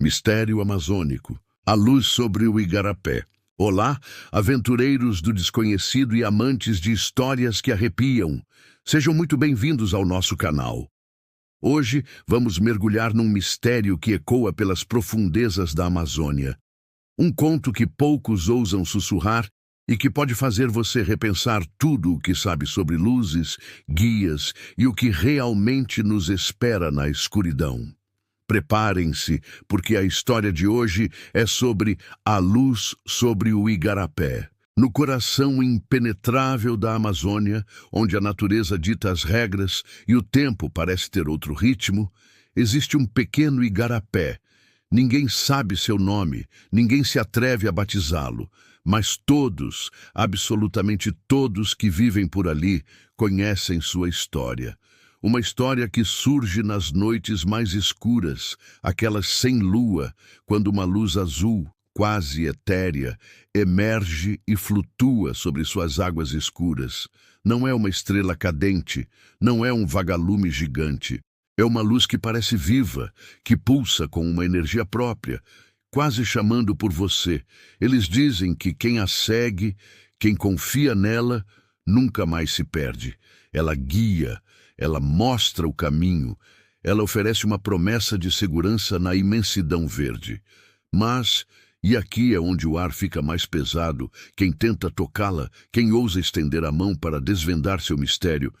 Mistério amazônico. A luz sobre o igarapé. Olá, aventureiros do desconhecido e amantes de histórias que arrepiam. Sejam muito bem-vindos ao nosso canal. Hoje vamos mergulhar num mistério que ecoa pelas profundezas da Amazônia. Um conto que poucos ousam sussurrar e que pode fazer você repensar tudo o que sabe sobre luzes, guias e o que realmente nos espera na escuridão. Preparem-se, porque a história de hoje é sobre a luz sobre o igarapé. No coração impenetrável da Amazônia, onde a natureza dita as regras e o tempo parece ter outro ritmo, existe um pequeno igarapé. Ninguém sabe seu nome, ninguém se atreve a batizá-lo, mas todos, absolutamente todos que vivem por ali, conhecem sua história. Uma história que surge nas noites mais escuras, aquelas sem lua, quando uma luz azul, quase etérea, emerge e flutua sobre suas águas escuras. Não é uma estrela cadente, não é um vagalume gigante. É uma luz que parece viva, que pulsa com uma energia própria, quase chamando por você. Eles dizem que quem a segue, quem confia nela, nunca mais se perde. Ela guia, ela mostra o caminho, ela oferece uma promessa de segurança na imensidão verde. Mas, e aqui é onde o ar fica mais pesado, quem tenta tocá-la, quem ousa estender a mão para desvendar seu mistério,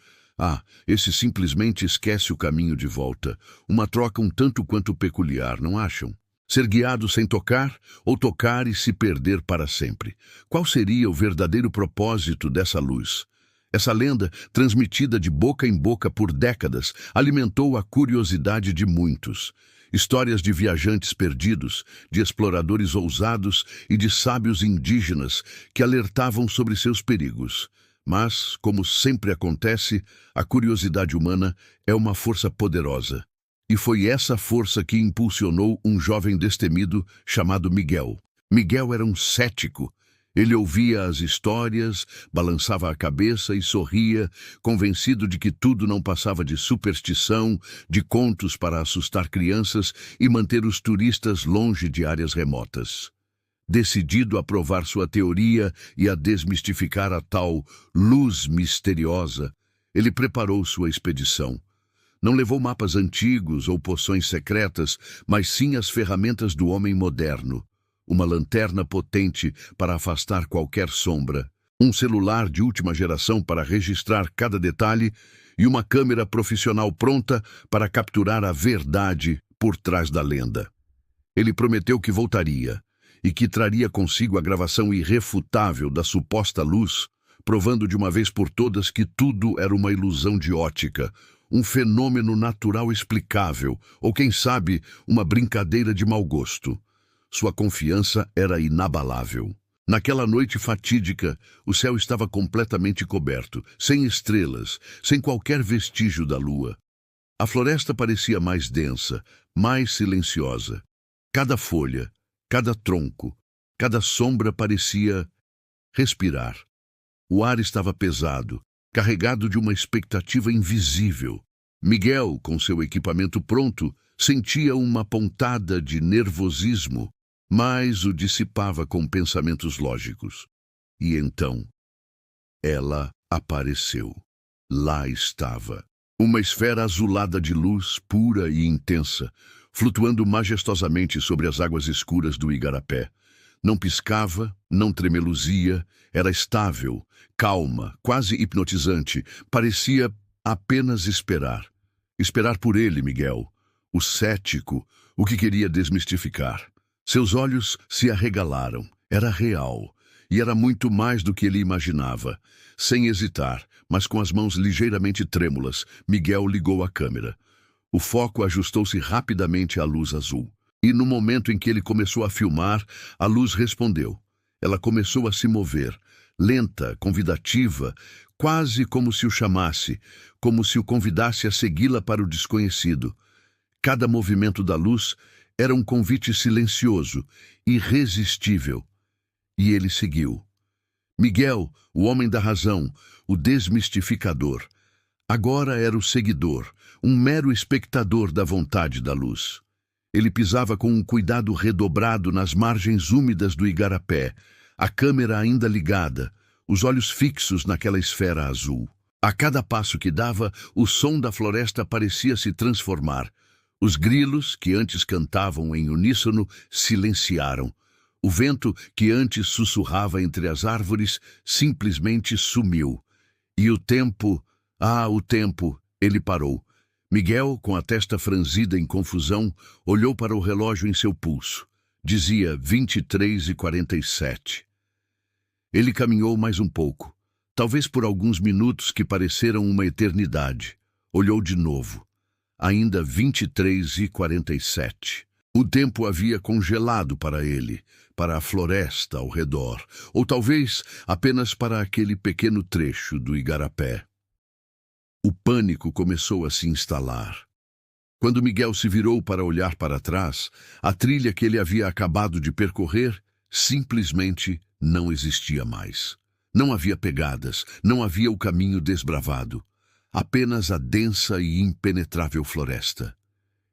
esse simplesmente esquece o caminho de volta. Uma troca um tanto quanto peculiar, não acham? Ser guiado sem tocar, ou tocar e se perder para sempre. Qual seria o verdadeiro propósito dessa luz? Essa lenda, transmitida de boca em boca por décadas, alimentou a curiosidade de muitos. Histórias de viajantes perdidos, de exploradores ousados e de sábios indígenas que alertavam sobre seus perigos. Mas, como sempre acontece, a curiosidade humana é uma força poderosa. E foi essa força que impulsionou um jovem destemido chamado Miguel. Miguel era um cético. Ele ouvia as histórias, balançava a cabeça e sorria, convencido de que tudo não passava de superstição, de contos para assustar crianças e manter os turistas longe de áreas remotas. Decidido a provar sua teoria e a desmistificar a tal luz misteriosa, ele preparou sua expedição. Não levou mapas antigos ou poções secretas, mas sim as ferramentas do homem moderno. Uma lanterna potente para afastar qualquer sombra, um celular de última geração para registrar cada detalhe e uma câmera profissional pronta para capturar a verdade por trás da lenda. Ele prometeu que voltaria e que traria consigo a gravação irrefutável da suposta luz, provando de uma vez por todas que tudo era uma ilusão de ótica, um fenômeno natural explicável, ou quem sabe, uma brincadeira de mau gosto. Sua confiança era inabalável. Naquela noite fatídica, o céu estava completamente coberto, sem estrelas, sem qualquer vestígio da lua. A floresta parecia mais densa, mais silenciosa. Cada folha, cada tronco, cada sombra parecia respirar. O ar estava pesado, carregado de uma expectativa invisível. Miguel, com seu equipamento pronto, sentia uma pontada de nervosismo, mas o dissipava com pensamentos lógicos. E então, ela apareceu. Lá estava. Uma esfera azulada de luz pura e intensa, flutuando majestosamente sobre as águas escuras do igarapé. Não piscava, não tremeluzia, era estável, calma, quase hipnotizante. Parecia apenas esperar. Esperar por ele, Miguel, o cético, o que queria desmistificar. Seus olhos se arregalaram. Era real. E era muito mais do que ele imaginava. Sem hesitar, mas com as mãos ligeiramente trêmulas, Miguel ligou a câmera. O foco ajustou-se rapidamente à luz azul. E no momento em que ele começou a filmar, a luz respondeu. Ela começou a se mover, lenta, convidativa, quase como se o chamasse, como se o convidasse a segui-la para o desconhecido. Cada movimento da luz era um convite silencioso, irresistível. E ele seguiu. Miguel, o homem da razão, o desmistificador, agora era o seguidor, um mero espectador da vontade da luz. Ele pisava com um cuidado redobrado nas margens úmidas do igarapé, a câmera ainda ligada, os olhos fixos naquela esfera azul. A cada passo que dava, o som da floresta parecia se transformar. Os grilos, que antes cantavam em uníssono, silenciaram. O vento, que antes sussurrava entre as árvores, simplesmente sumiu. E o tempo, o tempo, ele parou. Miguel, com a testa franzida em confusão, olhou para o relógio em seu pulso. Dizia 23h47. Ele caminhou mais um pouco, talvez por alguns minutos que pareceram uma eternidade. Olhou de novo. Ainda 23h47. O tempo havia congelado para ele, para a floresta ao redor, ou talvez apenas para aquele pequeno trecho do igarapé. O pânico começou a se instalar. Quando Miguel se virou para olhar para trás, a trilha que ele havia acabado de percorrer simplesmente não existia mais. Não havia pegadas, não havia o caminho desbravado. Apenas a densa e impenetrável floresta.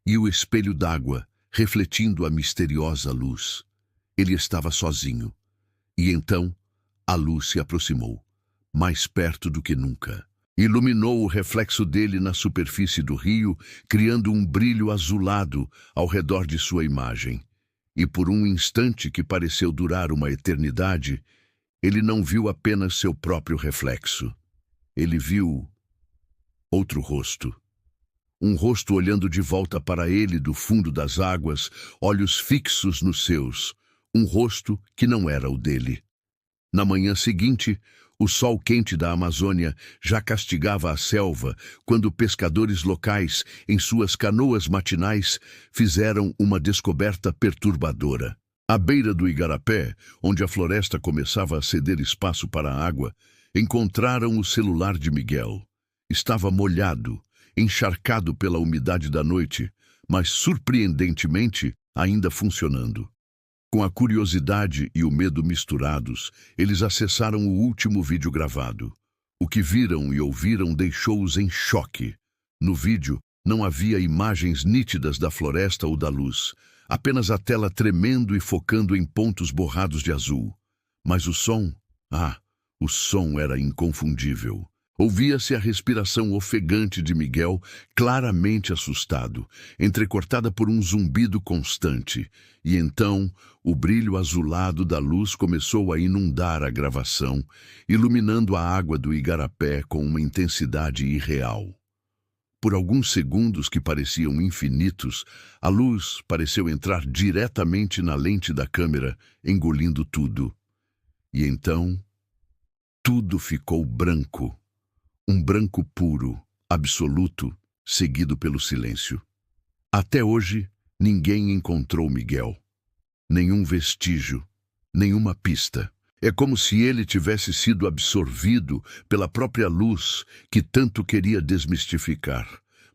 E o espelho d'água, refletindo a misteriosa luz. Ele estava sozinho. E então, a luz se aproximou, mais perto do que nunca. Iluminou o reflexo dele na superfície do rio, criando um brilho azulado ao redor de sua imagem. E por um instante que pareceu durar uma eternidade, ele não viu apenas seu próprio reflexo. Ele viu outro rosto. Um rosto olhando de volta para ele do fundo das águas, olhos fixos nos seus. Um rosto que não era o dele. Na manhã seguinte, o sol quente da Amazônia já castigava a selva quando pescadores locais, em suas canoas matinais, fizeram uma descoberta perturbadora. À beira do igarapé, onde a floresta começava a ceder espaço para a água, encontraram o celular de Miguel. Estava molhado, encharcado pela umidade da noite, mas surpreendentemente ainda funcionando. Com a curiosidade e o medo misturados, eles acessaram o último vídeo gravado. O que viram e ouviram deixou-os em choque. No vídeo, não havia imagens nítidas da floresta ou da luz, apenas a tela tremendo e focando em pontos borrados de azul. Mas o som era inconfundível. Ouvia-se a respiração ofegante de Miguel, claramente assustado, entrecortada por um zumbido constante. E então, o brilho azulado da luz começou a inundar a gravação, iluminando a água do igarapé com uma intensidade irreal. Por alguns segundos que pareciam infinitos, a luz pareceu entrar diretamente na lente da câmera, engolindo tudo. E então, tudo ficou branco. Um branco puro, absoluto, seguido pelo silêncio. Até hoje, ninguém encontrou Miguel. Nenhum vestígio, nenhuma pista. É como se ele tivesse sido absorvido pela própria luz que tanto queria desmistificar.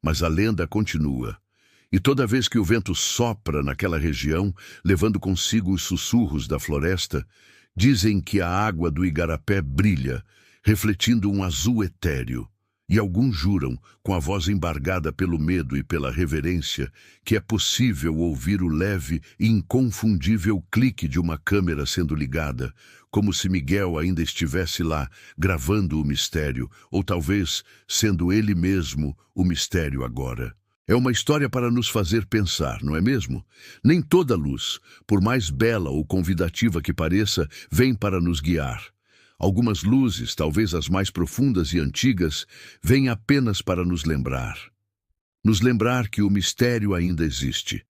Mas a lenda continua. E toda vez que o vento sopra naquela região, levando consigo os sussurros da floresta, dizem que a água do igarapé brilha, refletindo um azul etéreo, e alguns juram, com a voz embargada pelo medo e pela reverência, que é possível ouvir o leve e inconfundível clique de uma câmera sendo ligada, como se Miguel ainda estivesse lá, gravando o mistério, ou talvez sendo ele mesmo o mistério agora. É uma história para nos fazer pensar, não é mesmo? Nem toda luz, por mais bela ou convidativa que pareça, vem para nos guiar. Algumas luzes, talvez as mais profundas e antigas, vêm apenas para nos lembrar. Nos lembrar que o mistério ainda existe.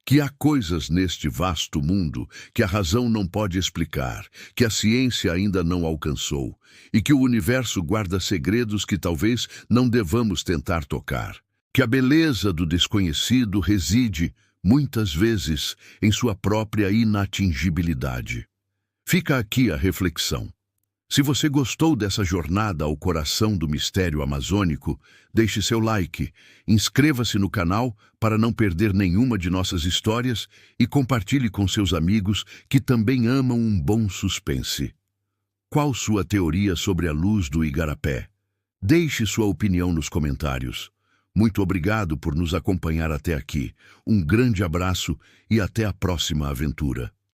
Que há coisas neste vasto mundo que a razão não pode explicar, que a ciência ainda não alcançou, e que o universo guarda segredos que talvez não devamos tentar tocar. Que a beleza do desconhecido reside, muitas vezes, em sua própria inatingibilidade. Fica aqui a reflexão. Se você gostou dessa jornada ao coração do mistério amazônico, deixe seu like, inscreva-se no canal para não perder nenhuma de nossas histórias e compartilhe com seus amigos que também amam um bom suspense. Qual sua teoria sobre a luz do igarapé? Deixe sua opinião nos comentários. Muito obrigado por nos acompanhar até aqui. Um grande abraço e até a próxima aventura.